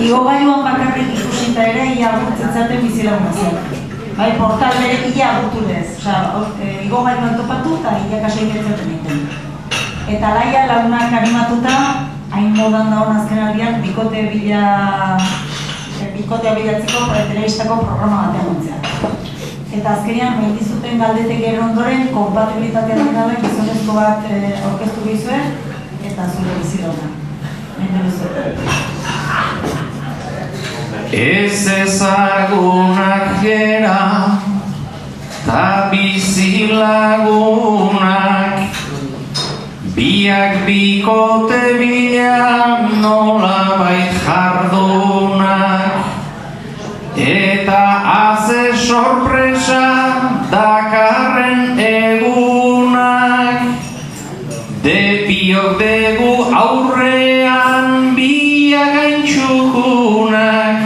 Igogailuan bakarrik ikusita ere ia agurtzitzaten bizilagun ziak. Bai, portal berek ia agurtu bez. Igogailuan topatu eta ia kaso ikertzaten egiten. Eta laia lagunak animatuta, hain modan dagoen azken aldian, bikotea bilatzeko telebistako programa batean gontzea. Eta azkenean, behitizuten galdetek ero ondoren, kompatibilitatea dira gizonezko bat aurkeztu bizuen, eta zure bizidona. Ez ezagunak gera, ta bizilagunak, biak bikote bila nolabait jardunak, eta haze sorpresa dakarren egunak, depiok degu aurrean biak gaintxukunak,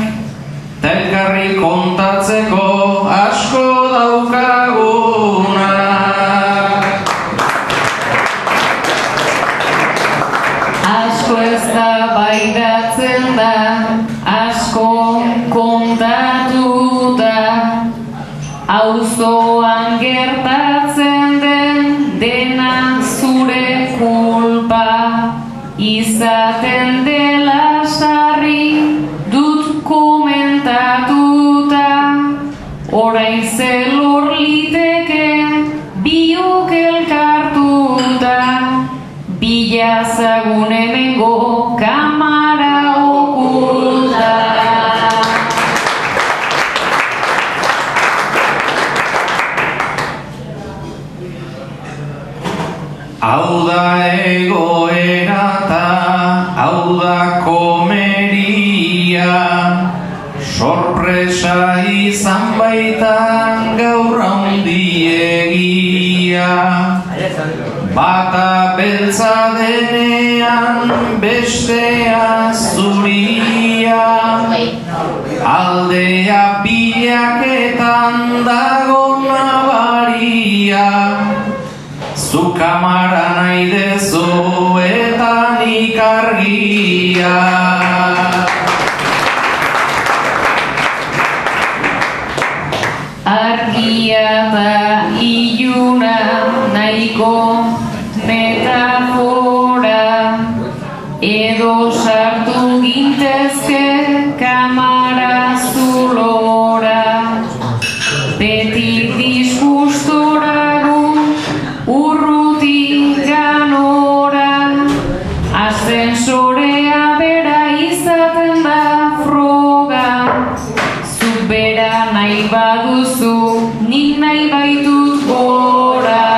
ta elkarri kontatzeko asko daukagunak. Asko ez da baidatzen da, asko kontatu da, auzoan gertatzen den dena zure kulpa, izaten dela sarri dut komentatuta, orain zelor liteke biok elkartuta, bilazagun hemengo kamara okulta. Hau da egoera ta, hau da komeria, sorpresa izan baitan gaur handiegia. Bata beltza denean bestea zuria, aldea bilaketan dago nabaria. Zu kamara nahi dezu eta nik argia. Argia eta iluna nahiko metafora, edo sartu gintezke kamara zulora, beti disgustoragu urrutik ganora, ascensorea bera izaten da froga, zuk bera nahi baduzu, nik nahi baitut gora.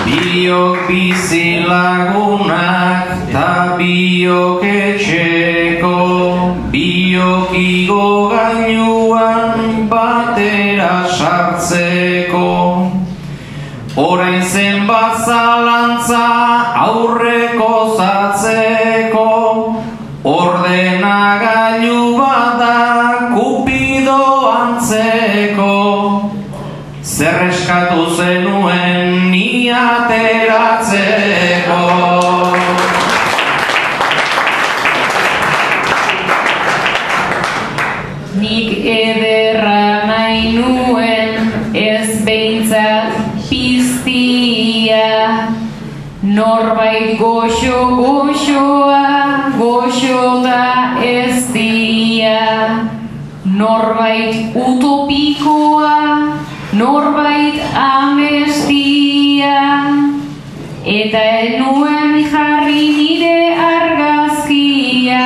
Biok bizilagunak ta biok etxeko, biok igogailuan batera sartzeko. Orain zenbat zalantza aurreko zatzeko, ordenagailu bada Kupido antzeko. Zer eskatu zenuen ni ateratzeko. Nik ederra nahi nuen ez behintzat piztia, norbait goxo-goxoa, goxo da ez dia, norbait utopikoa, norbait amestia, eta enuen jarri nire argazkia,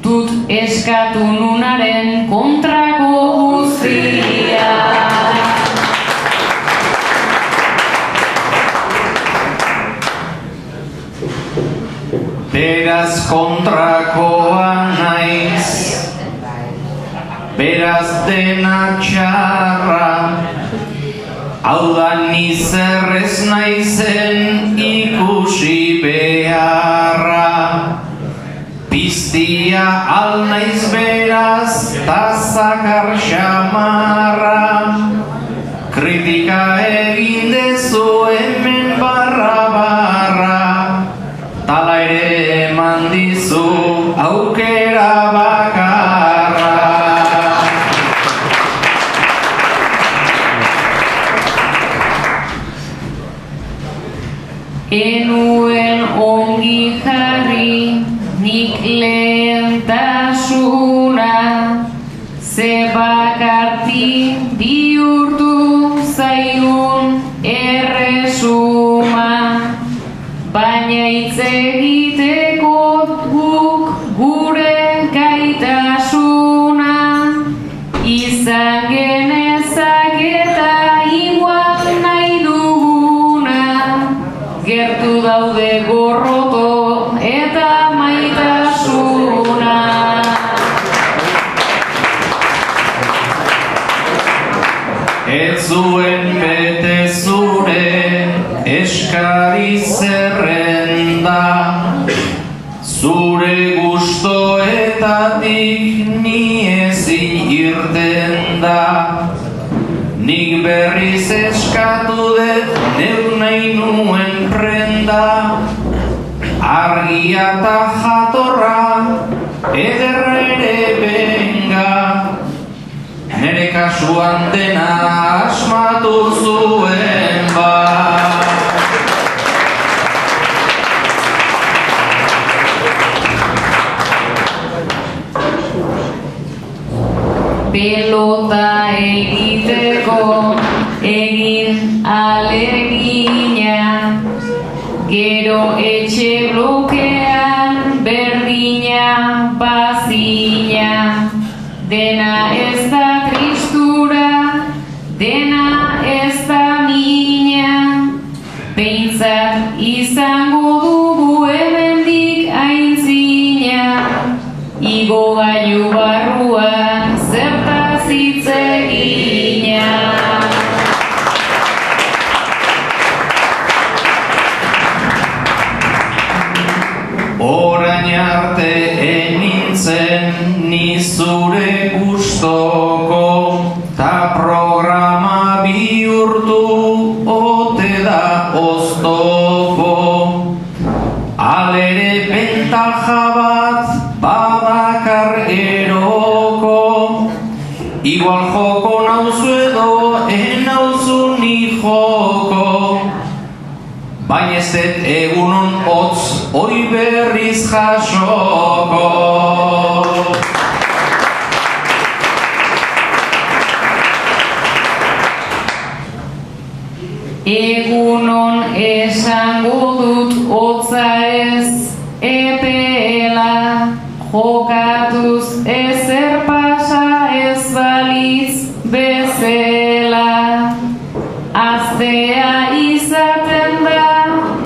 dut eskatu nunaren kontrako guztia. Beraz kontrakoa naiz, beraz dena txarra, hau da ni zerrez naizen ikusi beharra. Piztia al naiz beraz ta zakar xamarra, kritika egin dezu hemen barra-barra, eman dizu aukera bakarra. Enuen ongi jarri nik lehentasuna, ze bakarti bihurtu zaigun erresuma, baina hitz egiteko guk gure gaitasuna izan genezaketa igual nahi duguna, gertu daude gorroto eta maitasuna. Ez zuen bete zure eskari zerrenda, zure gustoetatik ni ezin irten da. Nik berriz eskatu dut neuk nahi nuen prenda, argia eta jatorra ederra ere benga, nere kasuan dena asmatu zuen ba. Pelota egiteko egin alegina, gero etxe blokean berdina bazina, dena ez da tristura, dena ez da mina, behintzat izango dugu hemendik aintzina, igo gailu barruan zertaz hitz egina. Orain arte enintzen ni zure gustoko, ta programa bihurtu ote da oztopo. Alere bentaja bat badakar eroko, igual joko nauzu edo enauzu ni joko, baina ez dut egunon hotz oi berriz jasoko. Egunon esango dut hotza ez epela, jokatuz ezer pasa ez balitz bezela. Aztea izaten da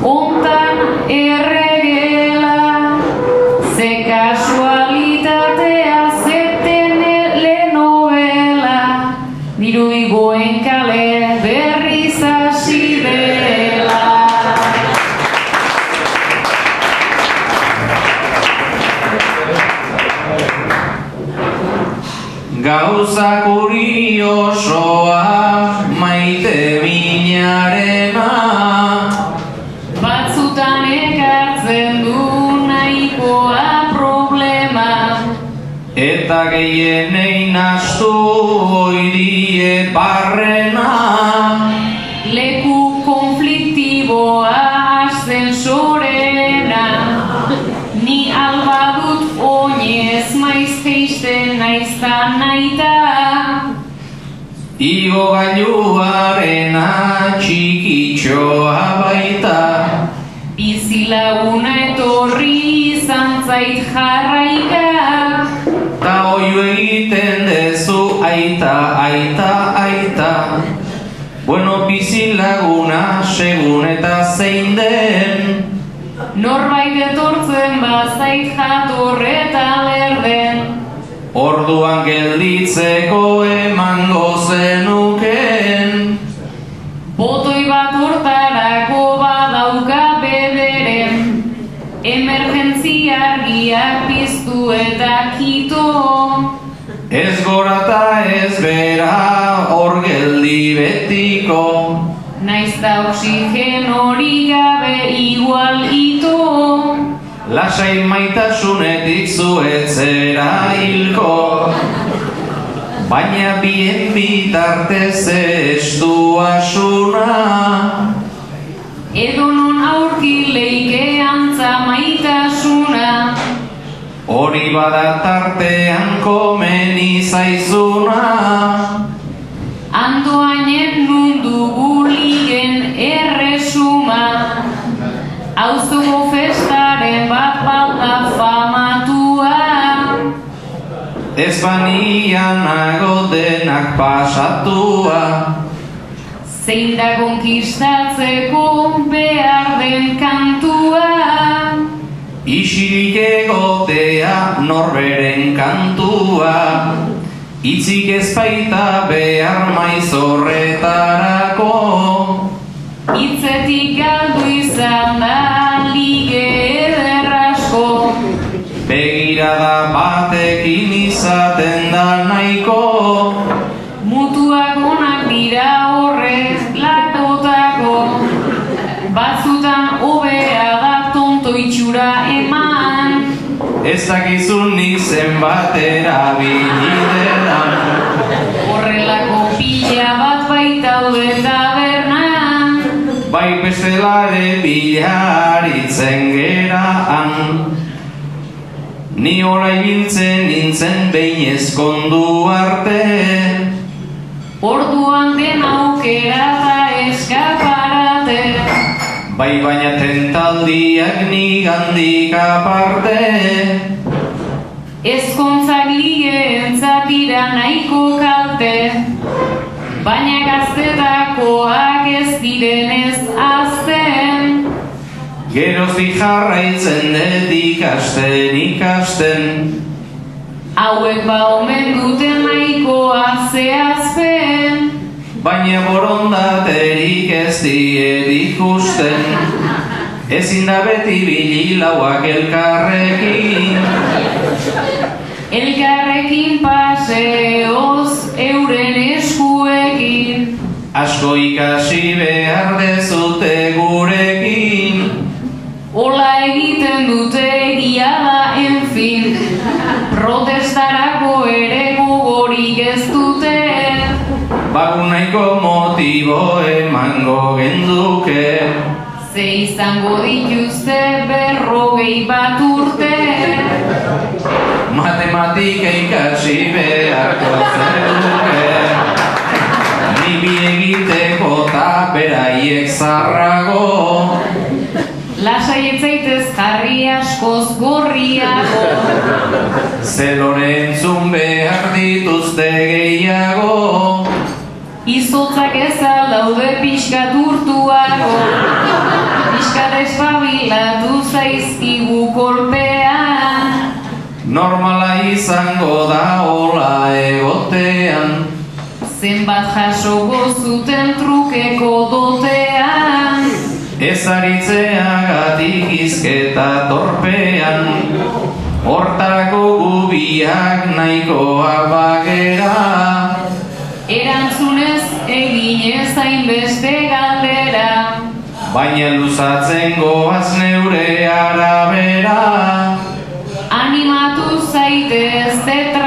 ontan erregela, ze kasualitatea ze telenovela, dirudi goen kale berriz hasi dela. Gauza kuriosoa maite minarena, Batzutan ekartzen du nahikoa problema, eta gehienei nastu oidie barrena. leku konfliktiboa ascensorena, ni alba dut oinez maiz geisten naizta naita, Igo gailuarena txikitxoa baita, bizilaguna etorri izan zait jarraika, ta oio egiten dezu aita, aita, aita. Bueno, bizilaguna segun eta zein den, norbait etortzen bazait jatorreta lerden, orduan gelditzeko emango zenuken. botoi bat hortarako badauka bederen, emergentzia argiak piztu eta kito, Ez gora eta ez bera hor geldi betiko, naizta oxigen hori gabe igual ito, lasai maitasunetik zuetzera hilko, baina bien bitartez estu asuna. Edonon aurki leike antza maitasuna, hori bada tartean komeni zaizuna. Andoainen mundu ligen erresuma, auzo festaren bat balda famatua. Ez banian nago denak pasatua, Zein da konkistatzeko behar den kantua. isirik egotea norberen kantua, itzik ez baita behar maiz horretarako. Hitzetik galdu izan da lige ederrasko, Begirada batekin izaten da nahiko, mutuak onak dira horrez lakotako. Batzutan hobea da tonto itxura eman, ez dakizun nik zenbat erabilideran. horrelako pila bat baitaude tabernan. Bai bestela ere bilaritzen geraan. Ni ora ibiltzen nintzen behin ezkondu arte, Orduan den aukera da eskaparate, bai baina tentaldiak nigandik aparte. ezkontzak ligeentzat dira nahiko kalte, baina gaztetakoak ez direnez azten. Geroztik jarraitzen dut ikasten, Hauek ba omen duten nahikoa zehazpen, baina borondaterik ez diet ikusten. Ezin da beti bililauak elkarrekin, elkarrekin paseoz euren eskuekin. asko ikasi behar dezute gurekin. Ola egiten dute egia da, enfin, protestarako ere gogorik ez dute. Bagunaiko motibo emango genduke, Ze izango dituzte 40 urte. matematika ikasi beharko zenuke. Ni bi egiteko eta beraiek zarrago, Lasai ez zaitez jarri askoz gorriago, ze lorentzun behar dituzte gehiago. izotzak ez aldaude pixkat urtuago, pixkat espabilatu zaizkigu kolpean. Normala izango da hola egotean, Zenbat jasoko zuten trukeko dotean, ez aritzeagatik hizketa torpean. Hortarako gubiak nahikoa bagera, erantzunez eginez hainbeste galdera. baina luzatzen goaz neure arabera. Animatu zaitez tetra